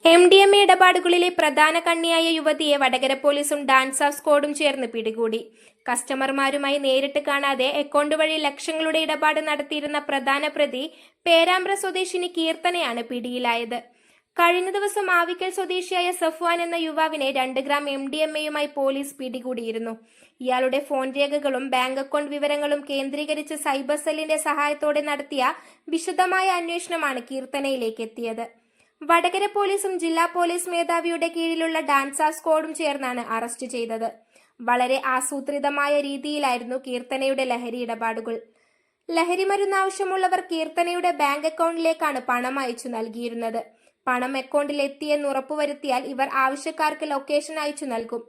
MDMA ഇടപാടുകളിലെ പ്രധാന കണ്ണിയായ യുവതിയെ വടകര പോലീസും ഡാൻസ് ഓഫ് സ്ക്വാഡും ചേർന്ന് പിടികൂടി. കസ്റ്റമർമാരുമായി നേരിട്ട് കാണാതെ അക്കൗണ്ട് വഴി ലക്ഷങ്ങളുടെ ഇടപാട് നടത്തിയിരുന്ന പ്രധാന പ്രതി പേരാമ്പ്ര സ്വദേശിനി കീർത്തനയാണ് പിടിയിലായത്. കഴിഞ്ഞ ദിവസം ആവിക്കൽ സ്വദേശിയായ സഫ്വാൻ എന്ന യുവാവിനെ 2 ഗ്രാം MDMAയുമായി പോലീസ് പിടികൂടിയിരുന്നു. ഇയാളുടെ ഫോൺ രേഖകളും ബാങ്ക് അക്കൗണ്ട് വിവരങ്ങളും കേന്ദ്രീകരിച്ച് സൈബർ സെല്ലിന്റെ സഹായത്തോടെ നടത്തിയ വിശദമായ അന്വേഷണമാണ് കീർത്തനയിലേക്ക് എത്തിയത്. വടകര പോലീസും ജില്ലാ പോലീസ് മേധാവിയുടെ കീഴിലുള്ള ഡാൻസ് ഓഫ് സ്ക്വാഡും ചേർന്നാണ് അറസ്റ്റ് ചെയ്തത്. വളരെ ആസൂത്രിതമായ രീതിയിലായിരുന്നു കീർത്തനയുടെ ലഹരി ഇടപാടുകൾ. ലഹരിമരുന്ന് ആവശ്യമുള്ളവർ കീർത്തനയുടെ ബാങ്ക് അക്കൗണ്ടിലേക്കാണ് പണം അയച്ചു നൽകിയിരുന്നത്. പണം അക്കൗണ്ടിൽ എത്തിയെന്ന് ഉറപ്പുവരുത്തിയാൽ ഇവർ ആവശ്യക്കാർക്ക് ലൊക്കേഷൻ അയച്ചു നൽകും.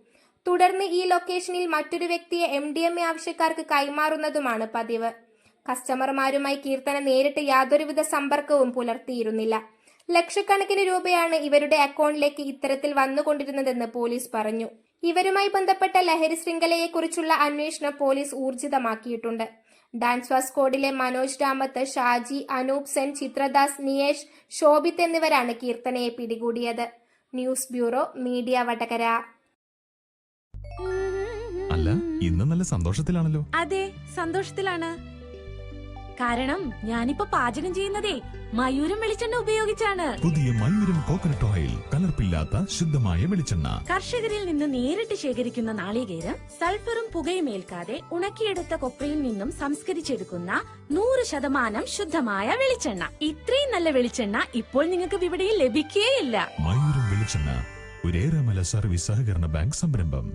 തുടർന്ന് ഈ ലൊക്കേഷനിൽ മറ്റൊരു വ്യക്തിയെ MDMA ആവശ്യക്കാർക്ക് കൈമാറുന്നതുമാണ് പതിവ്. കസ്റ്റമർമാരുമായി കീർത്തന നേരിട്ട് യാതൊരുവിധ സമ്പർക്കവും പുലർത്തിയിരുന്നില്ല. ലക്ഷക്കണക്കിന് രൂപയാണ് ഇവരുടെ അക്കൗണ്ടിലേക്ക് ഇത്തരത്തിൽ വന്നുകൊണ്ടിരുന്നതെന്ന് പോലീസ് പറഞ്ഞു. ഇവരുമായി ബന്ധപ്പെട്ട ലഹരി ശൃംഖലയെക്കുറിച്ചുള്ള അന്വേഷണം പോലീസ് ഊർജിതമാക്കിയിട്ടുണ്ട്. ഡാൻസ് ഓഫ് സ്ക്വാഡിലെ മനോജ് രാമത്ത്, ഷാജി, അനൂപ് സെൻ, ചിത്രദാസ്, നിയേഷ്, ശോഭിത് എന്നിവരാണ് കീർത്തനയെ പിടികൂടിയത്. News bureau, media Vadakara. അല്ല, ഇന്ന് നല്ല സന്തോഷത്തിലാണല്ലോ. അതെ, സന്തോഷത്തിലാണ്. കാരണം ഞാനിപ്പോ പാചകം ചെയ്യുന്നതേ മയൂരം വെളിച്ചെണ്ണ ഉപയോഗിച്ചാണ്. പുതിയ മയൂരം കോക്കനട്ട് ഓയിൽ, കലർപ്പില്ലാത്ത ശുദ്ധമായ വെളിച്ചെണ്ണ. കർഷകരിൽ നിന്ന് നേരിട്ട് ശേഖരിക്കുന്ന നാളികേരം സൾഫറും പുകയും ഏൽക്കാതെ ഉണക്കിയെടുത്ത കൊപ്രയിൽ നിന്നും സംസ്കരിച്ചെടുക്കുന്ന 100% ശുദ്ധമായ വെളിച്ചെണ്ണ. ഇത്രയും നല്ല വെളിച്ചെണ്ണ ഇപ്പോൾ നിങ്ങൾക്ക് വിപണിയിൽ ലഭിക്കുകയില്ല. മയൂരം വെളിച്ചെണ്ണ, ഒരു ഏറെമല സർവീസ് സഹകരണ ബാങ്ക് സംരംഭം.